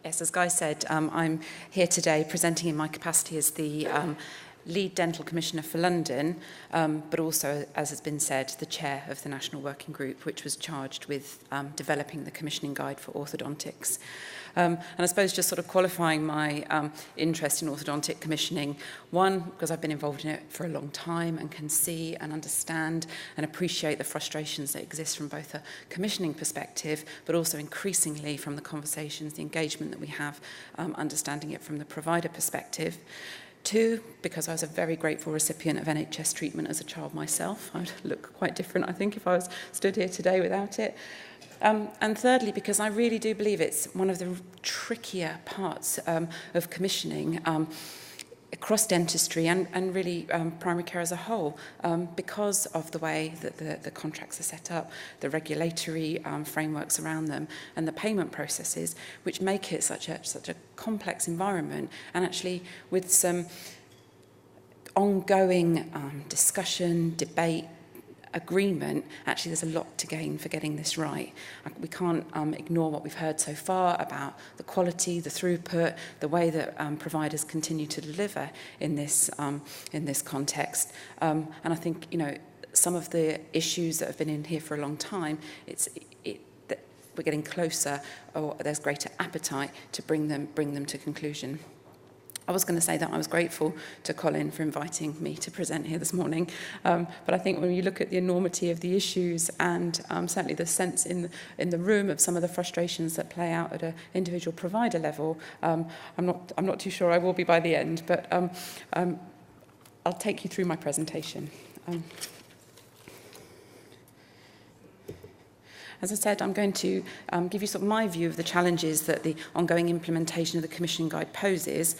Yes, as Guy said, I'm here today presenting in my capacity as the Lead Dental Commissioner for London, but also, as has been said, the chair of the National Working Group, which was charged with developing the commissioning guide for orthodontics. And I suppose just sort of qualifying my interest in orthodontic commissioning, one, because I've been involved in it for a long time and can see and understand and appreciate the frustrations that exist from both a commissioning perspective, but also increasingly from the conversations, the engagement that we have, understanding it from the provider perspective. Two, because I was a very grateful recipient of NHS treatment as a child myself. I would look quite different, I think, if I was stood here today without it. And thirdly, because I really do believe it's one of the trickier parts of commissioning across dentistry and really primary care as a whole, because of the way that the contracts are set up, the regulatory frameworks around them, and the payment processes, which make it such a complex environment, and actually with some ongoing discussion, debate, agreement, actually there's a lot to gain for getting this right. We can't ignore what we've heard so far about the quality, the throughput, the way that providers continue to deliver in this context. And I think, you know, some of the issues that have been in here for a long time, we're getting closer, or there's greater appetite to bring them to conclusion. I was going to say that I was grateful to Colin for inviting me to present here this morning, but I think when you look at the enormity of the issues and certainly the sense in the room of some of the frustrations that play out at an individual provider level, I'm not too sure I will be by the end, but I'll take you through my presentation. As I said, I'm going to give you sort of my view of the challenges that the ongoing implementation of the commissioning guide poses,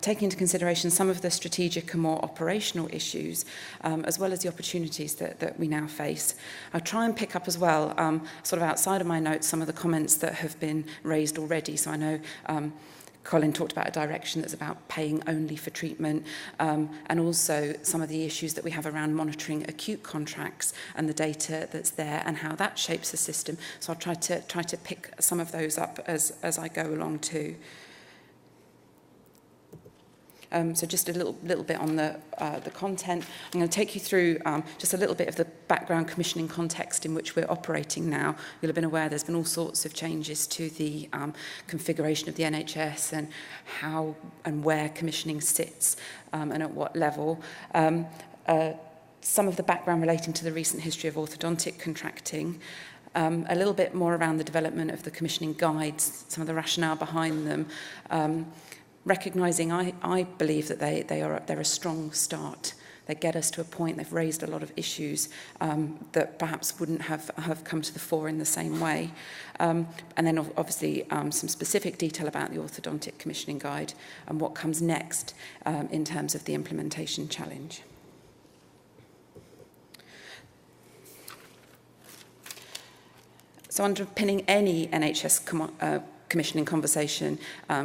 taking into consideration some of the strategic and more operational issues, as well as the opportunities that we now face. I'll try and pick up as well, sort of outside of my notes, some of the comments that have been raised already. So I know Colin talked about a direction that's about paying only for treatment, and also some of the issues that we have around monitoring acute contracts and the data that's there and how that shapes the system. So I'll try to pick some of those up as I go along too. So just a little bit on the content. I'm going to take you through just a little bit of the background commissioning context in which we're operating now. You'll have been aware there's been all sorts of changes to the configuration of the NHS and how and where commissioning sits and at what level. Some of the background relating to the recent history of orthodontic contracting. A little bit more around the development of the commissioning guides, some of the rationale behind them. Recognising, I believe that they're a strong start. They get us to a point, they've raised a lot of issues that perhaps wouldn't have come to the fore in the same way. And then obviously some specific detail about the orthodontic commissioning guide and what comes next in terms of the implementation challenge. So underpinning any NHS commissioning conversation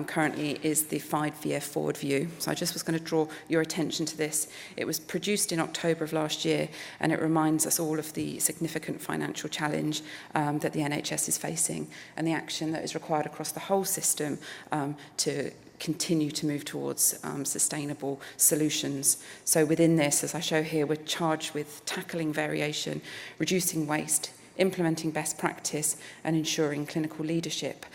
currently is the 5-year forward view. So I just was going to draw your attention to this. It was produced in October of last year, and it reminds us all of the significant financial challenge that the NHS is facing and the action that is required across the whole system to continue to move towards sustainable solutions. So within this, as I show here, we're charged with tackling variation, reducing waste, implementing best practice and ensuring clinical leadership.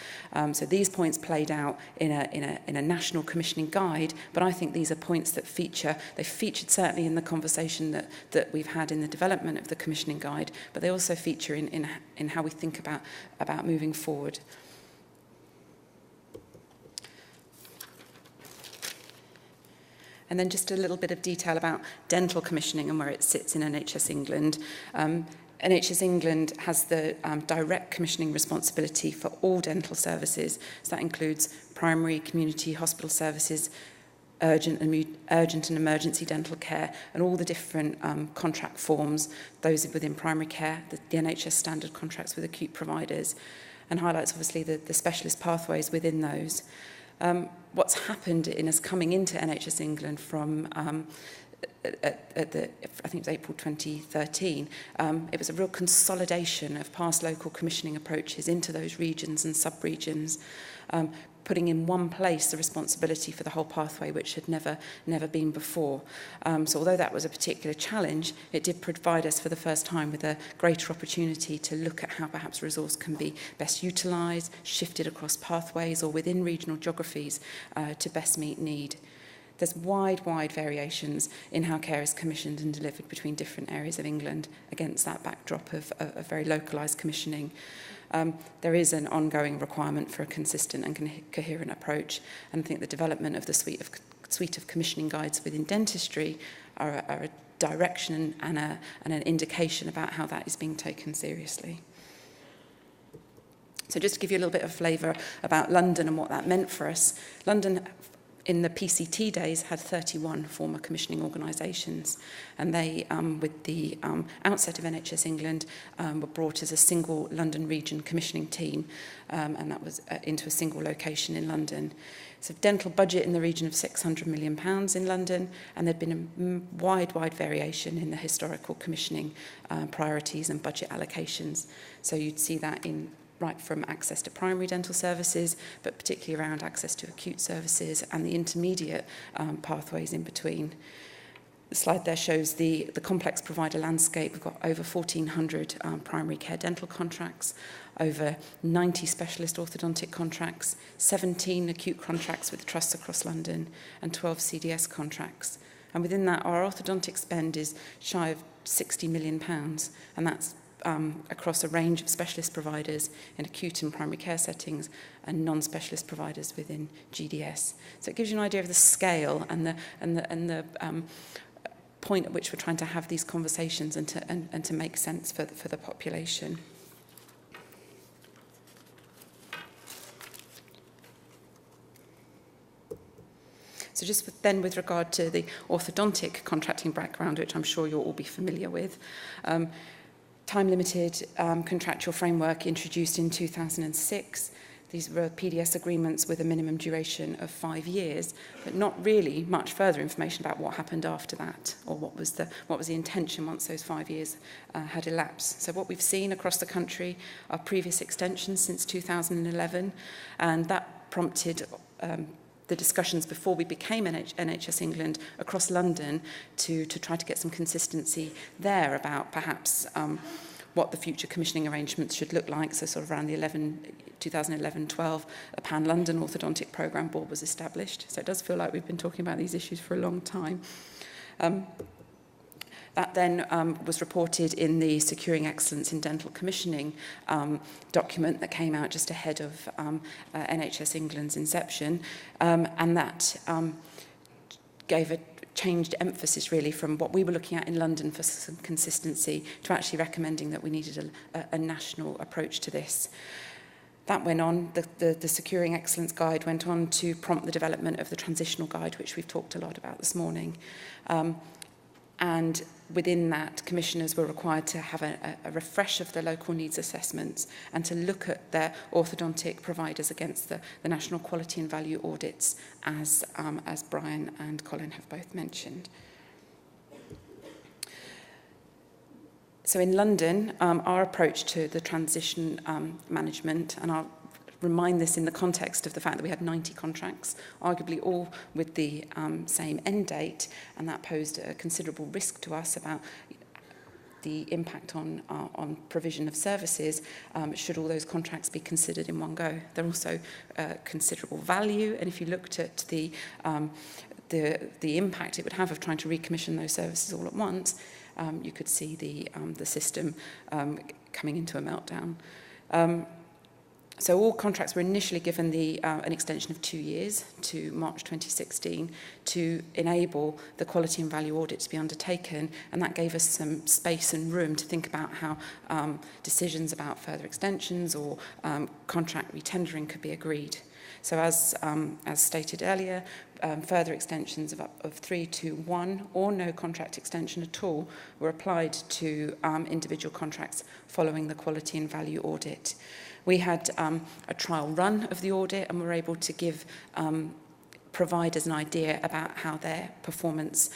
So these points played out in a national commissioning guide, but I think these are points that they featured certainly in the conversation that we've had in the development of the commissioning guide, but they also feature in how we think about moving forward. And then just a little bit of detail about dental commissioning and where it sits in NHS England. NHS England has the direct commissioning responsibility for all dental services. So that includes primary, community, hospital services, urgent and emergency dental care, and all the different contract forms, those within primary care, the NHS standard contracts with acute providers, and highlights obviously the specialist pathways within those. What's happened in us coming into NHS England from I think it was April 2013, it was a real consolidation of past local commissioning approaches into those regions and sub-regions, putting in one place the responsibility for the whole pathway, which had never been before. So although that was a particular challenge, it did provide us for the first time with a greater opportunity to look at how perhaps resource can be best utilised, shifted across pathways or within regional geographies to best meet need. There's wide variations in how care is commissioned and delivered between different areas of England against that backdrop of very localised commissioning. There is an ongoing requirement for a consistent and coherent approach, and I think the development of the suite of commissioning guides within dentistry are a direction and an indication about how that is being taken seriously. So just to give you a little bit of flavour about London and what that meant for us, London in the PCT days had 31 former commissioning organisations, and they, with the outset of NHS England, were brought as a single London region commissioning team, and that was into a single location in London. So dental budget in the region of £600 million in London, and there'd been a wide variation in the historical commissioning priorities and budget allocations. So you'd see that in right from access to primary dental services, but particularly around access to acute services and the intermediate pathways in between. The slide there shows the complex provider landscape. We've got over 1,400 primary care dental contracts, over 90 specialist orthodontic contracts, 17 acute contracts with trusts across London, and 12 CDS contracts. And within that, our orthodontic spend is shy of £60 million, and that's across a range of specialist providers in acute and primary care settings and non-specialist providers within GDS. So it gives you an idea of the scale and the point at which we're trying to have these conversations and to make sense for the population. So just then with regard to the orthodontic contracting background, which I'm sure you'll all be familiar with, time-limited contractual framework introduced in 2006. These were PDS agreements with a minimum duration of 5 years, but not really much further information about what happened after that, or what was the intention once those 5 years had elapsed. So what we've seen across the country are previous extensions since 2011, and that prompted the discussions before we became NHS England across London to try to get some consistency there about perhaps what the future commissioning arrangements should look like. So sort of around the 2011-12, a Pan-London Orthodontic Programme Board was established. So it does feel like we've been talking about these issues for a long time. That then was reported in the Securing Excellence in Dental Commissioning document that came out just ahead of NHS England's inception, and that gave a changed emphasis really from what we were looking at in London for some consistency to actually recommending that we needed a national approach to this. That went on, the Securing Excellence Guide went on to prompt the development of the Transitional Guide, which we've talked a lot about this morning. And within that, commissioners were required to have a refresh of their local needs assessments and to look at their orthodontic providers against the national quality and value audits, as Brian and Colin have both mentioned. So in London, our approach to the transition management, and I'll remind this in the context of the fact that we had 90 contracts, arguably all with the same end date, and that posed a considerable risk to us about the impact on provision of services should all those contracts be considered in one go. They're also considerable value, and if you looked at the impact it would have of trying to recommission those services all at once, you could see the system coming into a meltdown. So all contracts were initially given an extension of 2 years to March 2016 to enable the quality and value audit to be undertaken, and that gave us some space and room to think about how decisions about further extensions or contract retendering could be agreed. So as stated earlier, further extensions of 3 to 1 or no contract extension at all were applied to individual contracts following the quality and value audit. We had a trial run of the audit and were able to give providers an idea about how their performance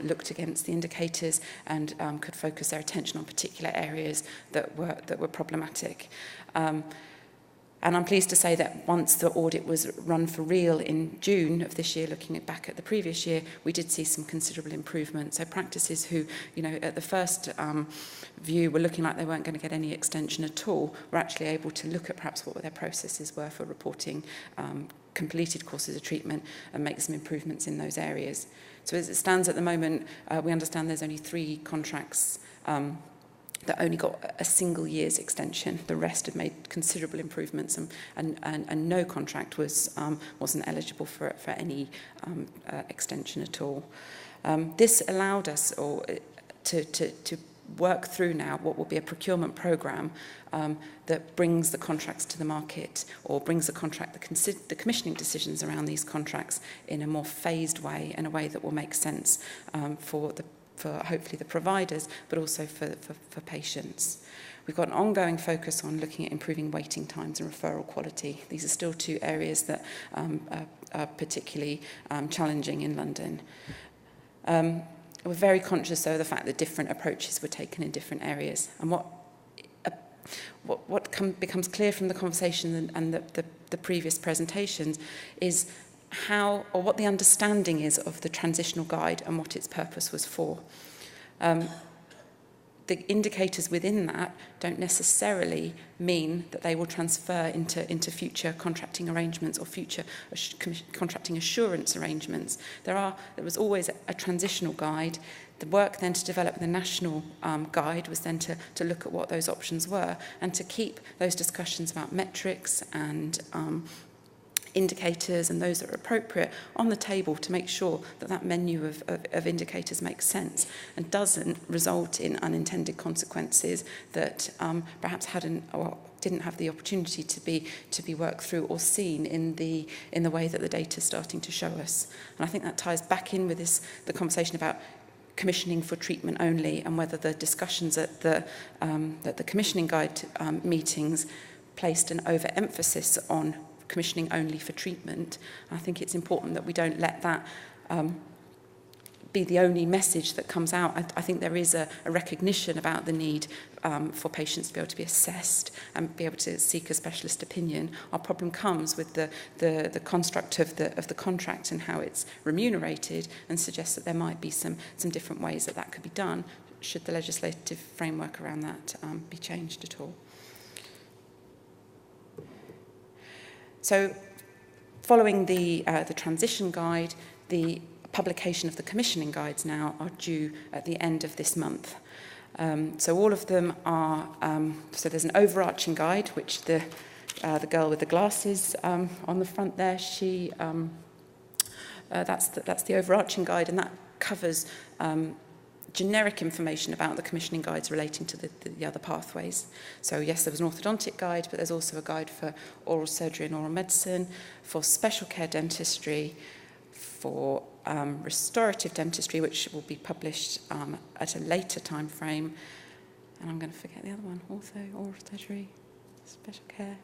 looked against the indicators and could focus their attention on particular areas that were problematic. And I'm pleased to say that once the audit was run for real in June of this year, looking back at the previous year, we did see some considerable improvement. So practices who, at the first view were looking like they weren't going to get any extension at all, were actually able to look at perhaps what their processes were for reporting completed courses of treatment and make some improvements in those areas. So as it stands at the moment, we understand there's only 3 contracts that only got a single year's extension. The rest have made considerable improvements, and no contract wasn't eligible for any extension at all. This allowed us to work through now what will be a procurement programme that brings the contracts to the market, or brings the commissioning decisions around these contracts in a more phased way, in a way that will make sense for hopefully the providers, but also for patients. We've got an ongoing focus on looking at improving waiting times and referral quality. These are still 2 areas that are particularly challenging in London. We're very conscious, though, of the fact that different approaches were taken in different areas. And what becomes clear from the conversation and the previous presentations is how, or what the understanding is of the transitional guide and what its purpose was for. The indicators within that don't necessarily mean that they will transfer into future contracting arrangements or future contracting assurance arrangements. There was always a transitional guide. The work then to develop the national guide was then to look at what those options were and to keep those discussions about metrics and indicators and those that are appropriate on the table to make sure that that menu of indicators makes sense and doesn't result in unintended consequences that perhaps hadn't or didn't have the opportunity to be worked through or seen in the way that the data is starting to show us. And I think that ties back in with the conversation about commissioning for treatment only, and whether the discussions at the commissioning guide meetings placed an overemphasis on commissioning only for treatment. I think it's important that we don't let that be the only message that comes out. I think there is a recognition about the need for patients to be able to be assessed and be able to seek a specialist opinion. Our problem comes with the construct of the contract and how it's remunerated, and suggests that there might be some different ways that could be done should the legislative framework around that be changed at all. So following the transition guide, the publication of the commissioning guides now are due at the end of this month. So all of them are, so there's an overarching guide, which the girl with the glasses on the front there, that's the overarching guide, and that covers generic information about the commissioning guides relating to the other pathways. So yes, there was an orthodontic guide, but there's also a guide for oral surgery and oral medicine, for special care dentistry, for restorative dentistry, which will be published at a later time frame. And I'm going to forget the other one, oral surgery, special care,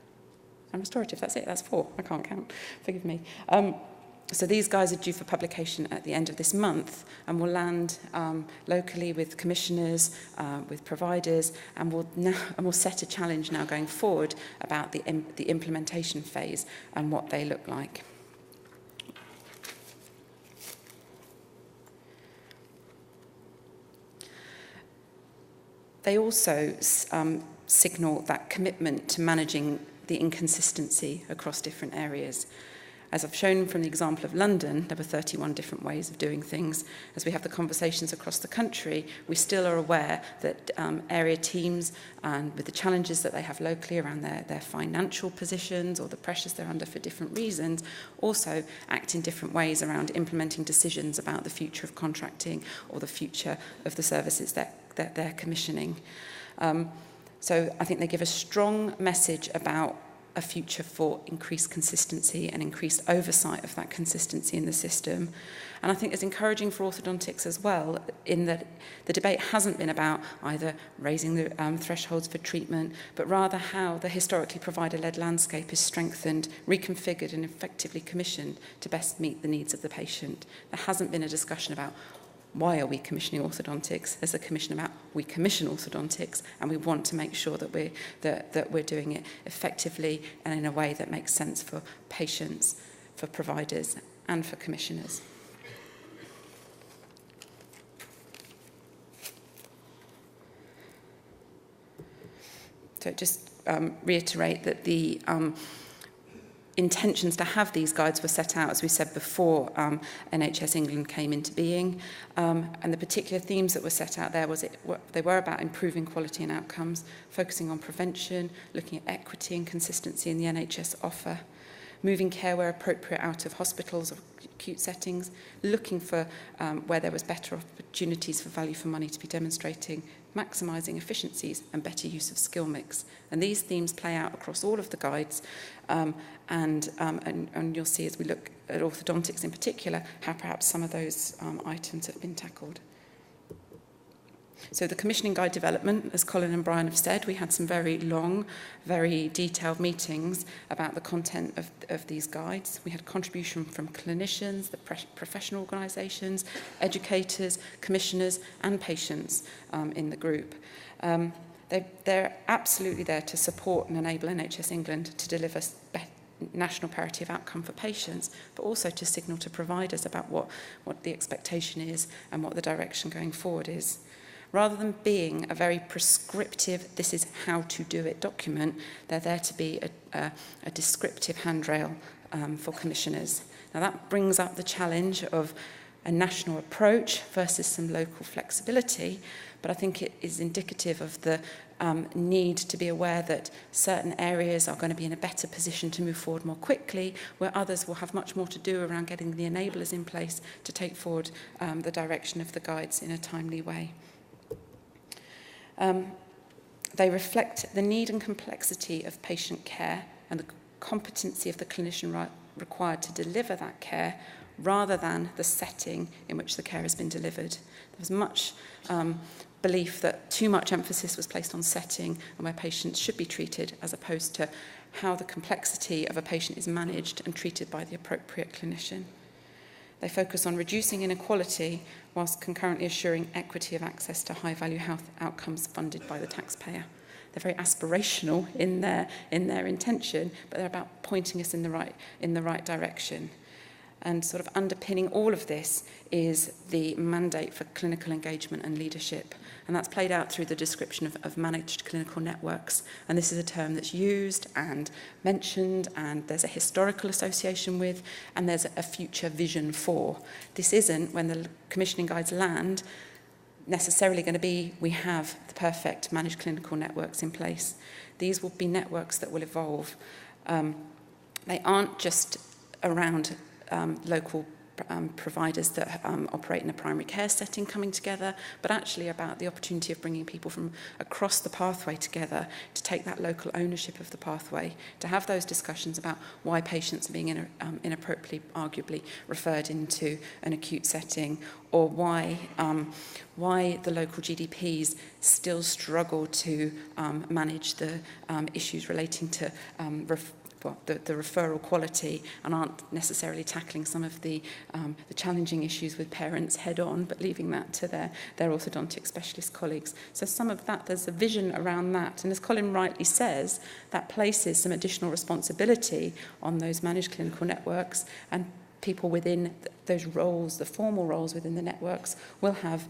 and restorative. That's it, that's 4. I can't count, forgive me. So these guys are due for publication at the end of this month, and will land locally with commissioners, with providers, and will set a challenge now going forward about the implementation phase and what they look like. They also signal that commitment to managing the inconsistency across different areas. As I've shown from the example of London, there were 31 different ways of doing things. As we have the conversations across the country, we still are aware that area teams, and with the challenges that they have locally around their financial positions or the pressures they're under for different reasons, also act in different ways around implementing decisions about the future of contracting or the future of the services that they're commissioning. So I think they give a strong message about a future for increased consistency and increased oversight of that consistency in the system. And I think it's encouraging for orthodontics as well, in that the debate hasn't been about either raising the thresholds for treatment, but rather how the historically provider-led landscape is strengthened, reconfigured and effectively commissioned to best meet the needs of the patient. There hasn't been a discussion about why are we commissioning orthodontics? There's a commission about we commission orthodontics, and we want to make sure that we're doing it effectively and in a way that makes sense for patients, for providers, and for commissioners. So just reiterate that the intentions to have these guides were set out, as we said before, NHS England came into being, and the particular themes that were set out there they were about improving quality and outcomes, focusing on prevention, looking at equity and consistency in the NHS offer, moving care where appropriate out of hospitals or acute settings, looking for where there was better opportunities for value for money to be demonstrating, maximising efficiencies and better use of skill mix. And these themes play out across all of the guides, and you'll see as we look at orthodontics in particular, how perhaps some of those items have been tackled. So the commissioning guide development, as Colin and Brian have said, we had some very long, very detailed meetings about the content of these guides. We had contribution from clinicians, the professional organisations, educators, commissioners and patients in the group. They're absolutely there to support and enable NHS England to deliver national parity of outcome for patients, but also to signal to providers about what the expectation is and what the direction going forward is. Rather than being a very prescriptive, this is how to do it document, they're there to be a descriptive handrail for commissioners. Now that brings up the challenge of a national approach versus some local flexibility, but I think it is indicative of the need to be aware that certain areas are going to be in a better position to move forward more quickly, where others will have much more to do around getting the enablers in place to take forward the direction of the guides in a timely way. They reflect the need and complexity of patient care and the competency of the clinician required to deliver that care, rather than the setting in which the care has been delivered. There was much belief that too much emphasis was placed on setting and where patients should be treated, as opposed to how the complexity of a patient is managed and treated by the appropriate clinician. They focus on reducing inequality whilst concurrently assuring equity of access to high-value health outcomes funded by the taxpayer. They're very aspirational in their intention, but they're about pointing us in the right direction. And sort of underpinning all of this is the mandate for clinical engagement and leadership. And that's played out through the description of managed clinical networks. And this is a term that's used and mentioned, and there's a historical association with, and there's a future vision for. This isn't, when the commissioning guides land, necessarily going to be, we have the perfect managed clinical networks in place. These will be networks that will evolve. They aren't just around local providers that operate in a primary care setting coming together, but actually about the opportunity of bringing people from across the pathway together to take that local ownership of the pathway, to have those discussions about why patients are being inappropriately, arguably, referred into an acute setting, or why the local GDPs still struggle to manage the issues relating to the referral quality, and aren't necessarily tackling some of the challenging issues with parents head on, but leaving that to their orthodontic specialist colleagues. So some of that, there's a vision around that. And as Colin rightly says, that places some additional responsibility on those managed clinical networks, and people within those roles, the formal roles within the networks, will have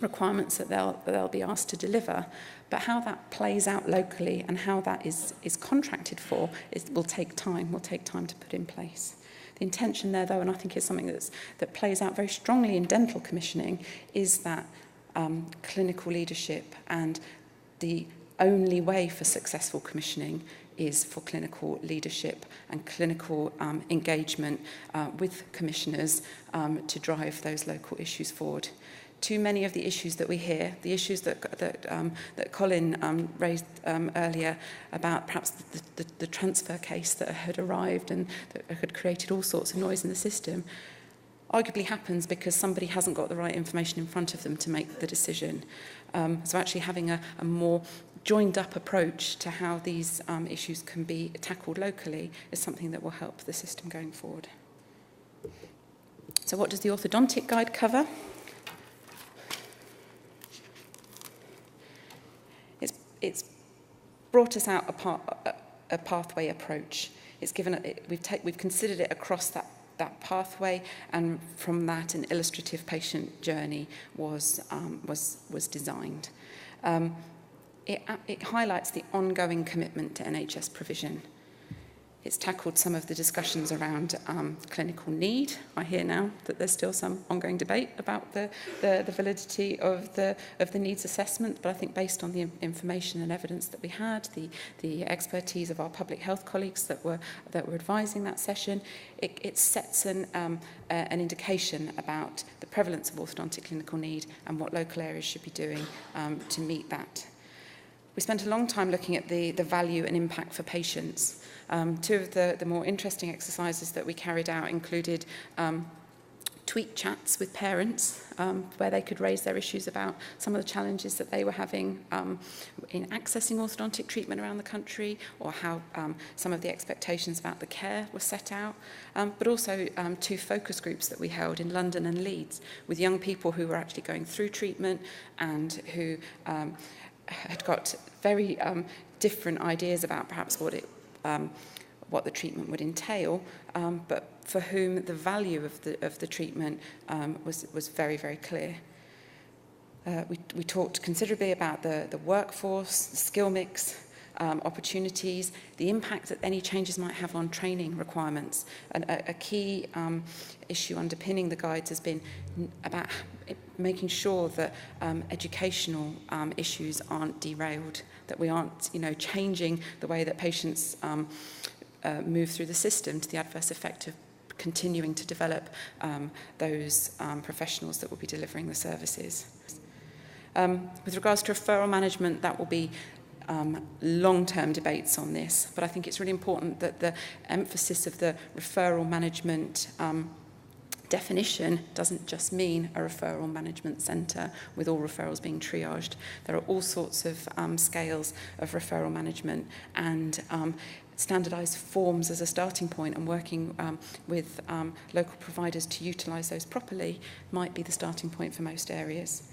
requirements that they'll be asked to deliver. But how that plays out locally and how that is contracted for will take time to put in place. The intention there, though, and I think is something that plays out very strongly in dental commissioning, is that clinical leadership, and the only way for successful commissioning is for clinical leadership and clinical engagement with commissioners to drive those local issues forward. too many of the issues that we hear, the issues that Colin raised earlier about perhaps the transfer case that had arrived and that had created all sorts of noise in the system, arguably happens because somebody hasn't got the right information in front of them to make the decision. So actually having a more joined up approach to how these issues can be tackled locally is something that will help the system going forward. So what does the orthodontic guide cover? It's brought us out a pathway approach. It's given we've considered it across that pathway, and from that an illustrative patient journey was designed. It highlights the ongoing commitment to NHS provision. It's tackled some of the discussions around clinical need. I hear now that there's still some ongoing debate about the validity of the needs assessment, but I think based on the information and evidence that we had, the expertise of our public health colleagues that were advising that session, it sets an indication about the prevalence of orthodontic clinical need and what local areas should be doing to meet that. We spent a long time looking at the value and impact for patients. Two of the more interesting exercises that we carried out included tweet chats with parents where they could raise their issues about some of the challenges that they were having in accessing orthodontic treatment around the country, or how some of the expectations about the care were set out, but also two focus groups that we held in London and Leeds with young people who were actually going through treatment and who had got very different ideas about perhaps what the treatment would entail, but for whom the value of the treatment was very, very clear. We talked considerably about the workforce, the skill mix, opportunities, the impact that any changes might have on training requirements. And a key issue underpinning the guides has been about making sure that educational issues aren't derailed, that we aren't, changing the way that patients move through the system to the adverse effect of continuing to develop those professionals that will be delivering the services. With regards to referral management, that will be long-term debates on this, but I think it's really important that the emphasis of the referral management definition doesn't just mean a referral management centre with all referrals being triaged. There are all sorts of scales of referral management, and standardised forms as a starting point and working with local providers to utilise those properly might be the starting point for most areas.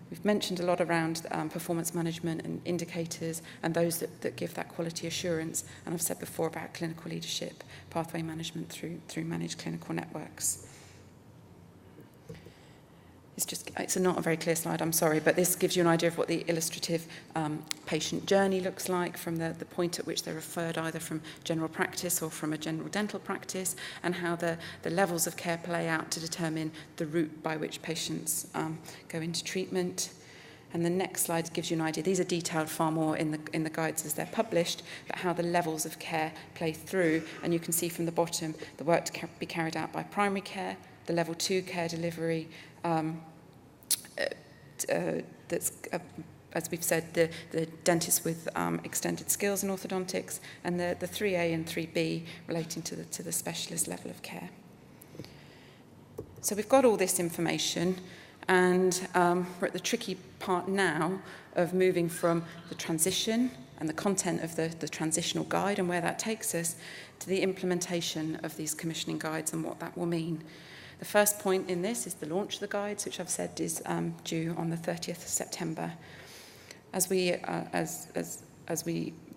We've mentioned a lot around performance management and indicators and those that give that quality assurance, and I've said before about clinical leadership, pathway management through managed clinical networks. It's not a very clear slide, I'm sorry, but this gives you an idea of what the illustrative patient journey looks like from the point at which they're referred either from general practice or from a general dental practice, and how the levels of care play out to determine the route by which patients go into treatment. And the next slide gives you an idea. These are detailed far more in the guides as they're published, but how the levels of care play through. And you can see from the bottom the work to be carried out by primary care, the level 2 care delivery, that's, as we've said, the dentists with extended skills in orthodontics, and the 3A and 3B relating to the specialist level of care. So we've got all this information, and we're at the tricky part now of moving from the transition and the content of the transitional guide and where that takes us to the implementation of these commissioning guides and what that will mean. The first point in this is the launch of the guides, which I've said is due on the 30th of September. As we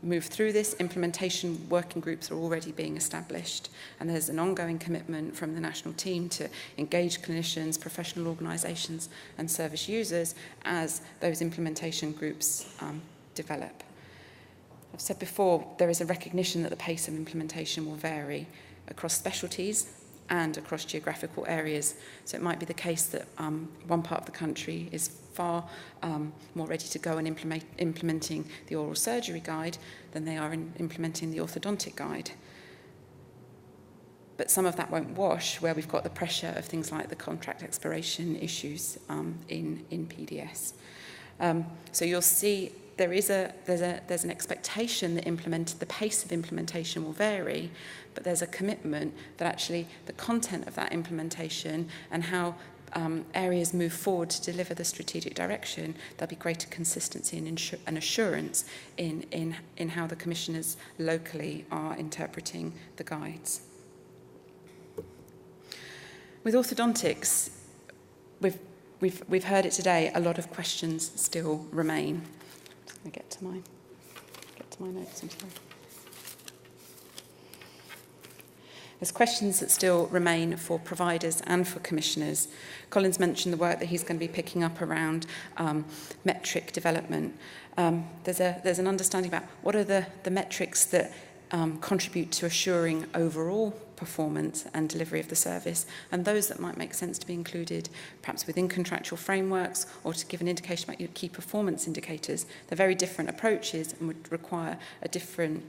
move through this, implementation working groups are already being established, and there's an ongoing commitment from the national team to engage clinicians, professional organisations and service users as those implementation groups develop. I've said before, there is a recognition that the pace of implementation will vary across specialties and across geographical areas. So it might be the case that one part of the country is far more ready to go in implementing the oral surgery guide than they are in implementing the orthodontic guide. but some of that won't wash where we've got the pressure of things like the contract expiration issues in PDS. So you'll see there's an expectation that the pace of implementation will vary, but there's a commitment that actually the content of that implementation and how areas move forward to deliver the strategic direction, there'll be greater consistency and assurance in how the commissioners locally are interpreting the guides. With orthodontics, we've heard it today, a lot of questions still remain. I'm going to get to my notes, I'm sorry. There's questions that still remain for providers and for commissioners. Colin's mentioned the work that he's going to be picking up around metric development. There's an understanding about what are the metrics that contribute to assuring overall performance and delivery of the service, and those that might make sense to be included perhaps within contractual frameworks or to give an indication about your key performance indicators. They're very different approaches and would require a different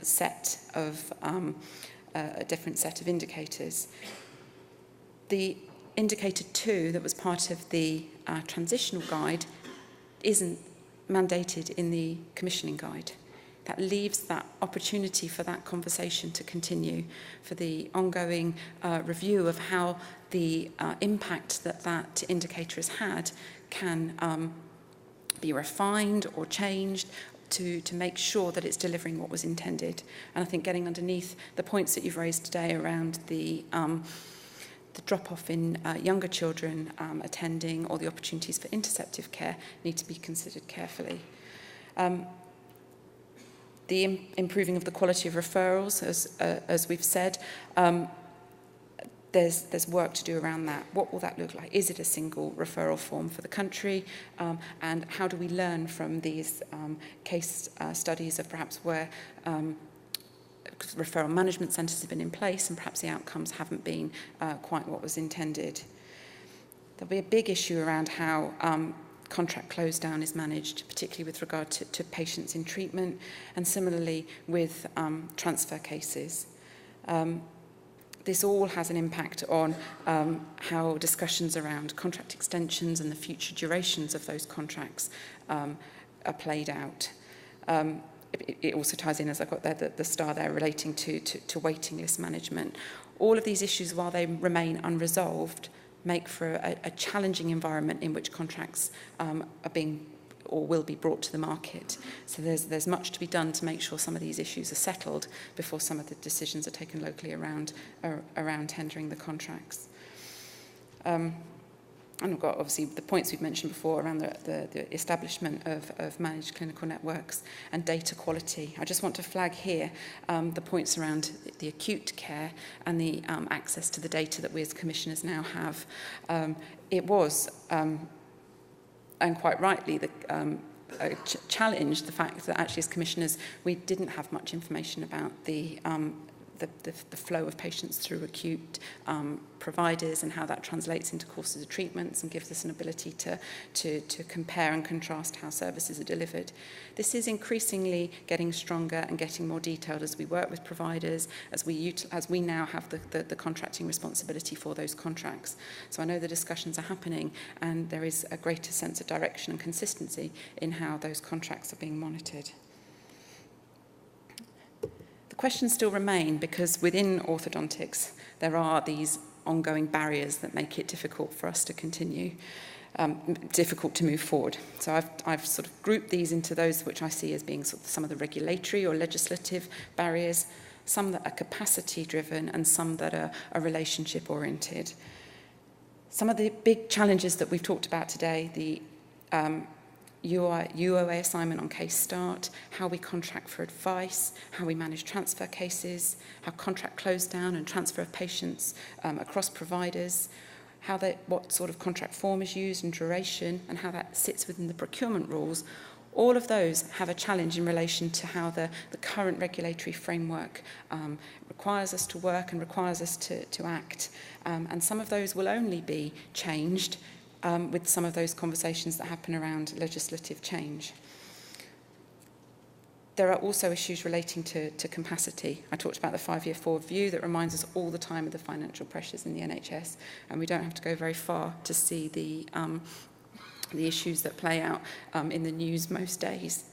set of indicators. The indicator 2 that was part of the transitional guide isn't mandated in the commissioning guide. That leaves that opportunity for that conversation to continue, for the ongoing review of how the impact that indicator has had can be refined or changed to make sure that it's delivering what was intended. And I think getting underneath the points that you've raised today around the drop-off in younger children attending or the opportunities for interceptive care need to be considered carefully. The improving of the quality of referrals, as we've said, there's work to do around that. What will that look like? Is it a single referral form for the country? And how do we learn from these case studies of perhaps where referral management centres have been in place and perhaps the outcomes haven't been quite what was intended? There'll be a big issue around how contract close down is managed, particularly with regard to patients in treatment, and similarly with transfer cases. This all has an impact on how discussions around contract extensions and the future durations of those contracts are played out. It also ties in, as I've got there, the star there relating to waiting list management. All of these issues, while they remain unresolved, make for a challenging environment in which contracts are being or will be brought to the market. So there's much to be done to make sure some of these issues are settled before some of the decisions are taken locally around tendering the contracts. And we've got obviously the points we've mentioned before around the establishment of managed clinical networks and data quality. I just want to flag here the points around the acute care and the access to the data that we as commissioners now have. It was, and quite rightly, challenged the fact that actually as commissioners we didn't have much information about the flow of patients through acute providers and how that translates into courses of treatments and gives us an ability to compare and contrast how services are delivered. This is increasingly getting stronger and getting more detailed as we work with providers, as we now have the contracting responsibility for those contracts. So I know the discussions are happening and there is a greater sense of direction and consistency in how those contracts are being monitored. Questions still remain because within orthodontics there are these ongoing barriers that make it difficult for us to continue, difficult to move forward. So I've sort of grouped these into those which I see as being sort of some of the regulatory or legislative barriers, some that are capacity driven and some that are relationship oriented. Some of the big challenges that we've talked about today, the UOA assignment on case start, how we contract for advice, how we manage transfer cases, how contract close down and transfer of patients across providers, what sort of contract form is used and duration, and how that sits within the procurement rules. All of those have a challenge in relation to how the current regulatory framework requires us to work and requires us to act. And some of those will only be changed with some of those conversations that happen around legislative change. There are also issues relating to capacity. I talked about the 5-year forward view that reminds us all the time of the financial pressures in the NHS, and we don't have to go very far to see the issues that play out in the news most days.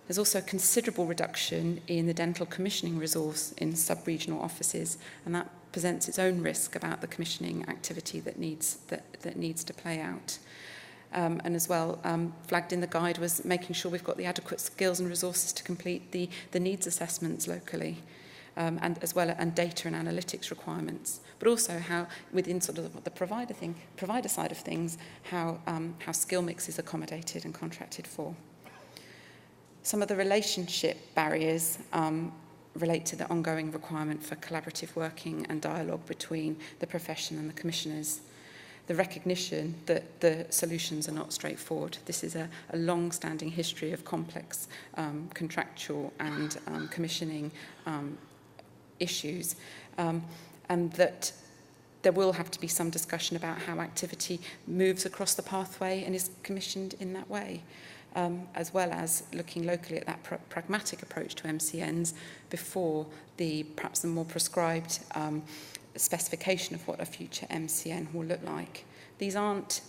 There's also a considerable reduction in the dental commissioning resource in sub-regional offices, and that presents its own risk about the commissioning activity that needs to play out. And as well, flagged in the guide was making sure we've got the adequate skills and resources to complete the needs assessments locally, and as well and data and analytics requirements, but also how within sort of the provider side of things, how skill mix is accommodated and contracted for. Some of the relationship barriers relate to the ongoing requirement for collaborative working and dialogue between the profession and the commissioners. The recognition that the solutions are not straightforward. This is a long-standing history of complex contractual and commissioning issues, and that there will have to be some discussion about how activity moves across the pathway and is commissioned in that way. As well as looking locally at that pragmatic approach to MCNs before perhaps the more prescribed specification of what a future MCN will look like. These aren't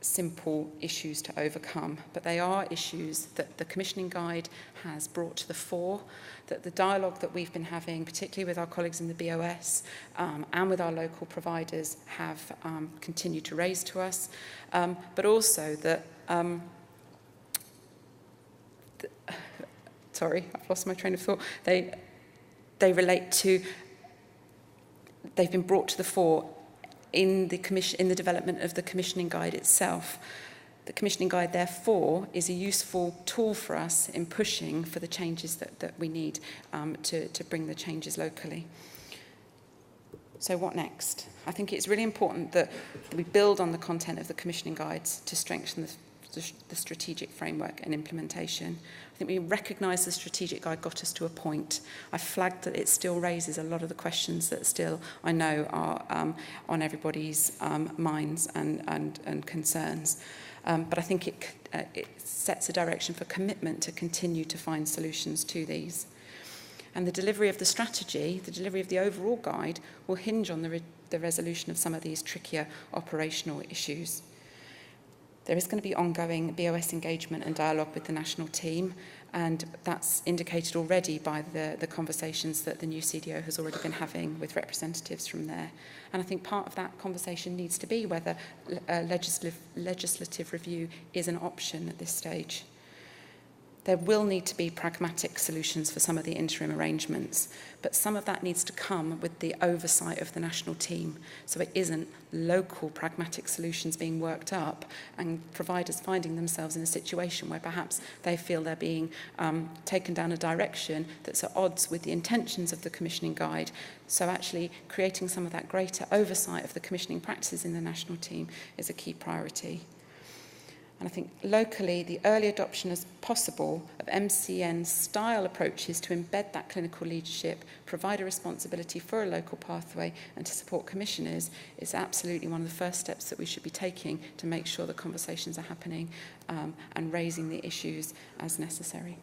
simple issues to overcome, but they are issues that the commissioning guide has brought to the fore, that the dialogue that we've been having, particularly with our colleagues in the BOS and with our local providers, have continued to raise to us, but also that sorry, I've lost my train of thought. They relate to, they've been brought to the fore in the development of the commissioning guide itself. The commissioning guide, therefore, is a useful tool for us in pushing for the changes that we need to bring the changes locally. So what next? I think it's really important that we build on the content of the commissioning guides to strengthen the strategic framework and implementation. I think we recognise the strategic guide got us to a point. I flagged that it still raises a lot of the questions that still, I know, are on everybody's minds and concerns. But I think it sets a direction for commitment to continue to find solutions to these. And the delivery of the strategy, the delivery of the overall guide, will hinge on the resolution of some of these trickier operational issues. There is going to be ongoing BOS engagement and dialogue with the national team, and that's indicated already by the conversations that the new CDO has already been having with representatives from there. And I think part of that conversation needs to be whether legislative review is an option at this stage. There will need to be pragmatic solutions for some of the interim arrangements, but some of that needs to come with the oversight of the national team, so it isn't local pragmatic solutions being worked up and providers finding themselves in a situation where perhaps they feel they're being taken down a direction that's at odds with the intentions of the commissioning guide. So actually creating some of that greater oversight of the commissioning practices in the national team is a key priority. And I think locally, the early adoption as possible of MCN-style approaches to embed that clinical leadership, provide a responsibility for a local pathway and to support commissioners is absolutely one of the first steps that we should be taking to make sure the conversations are happening and raising the issues as necessary.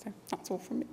So that's all from me.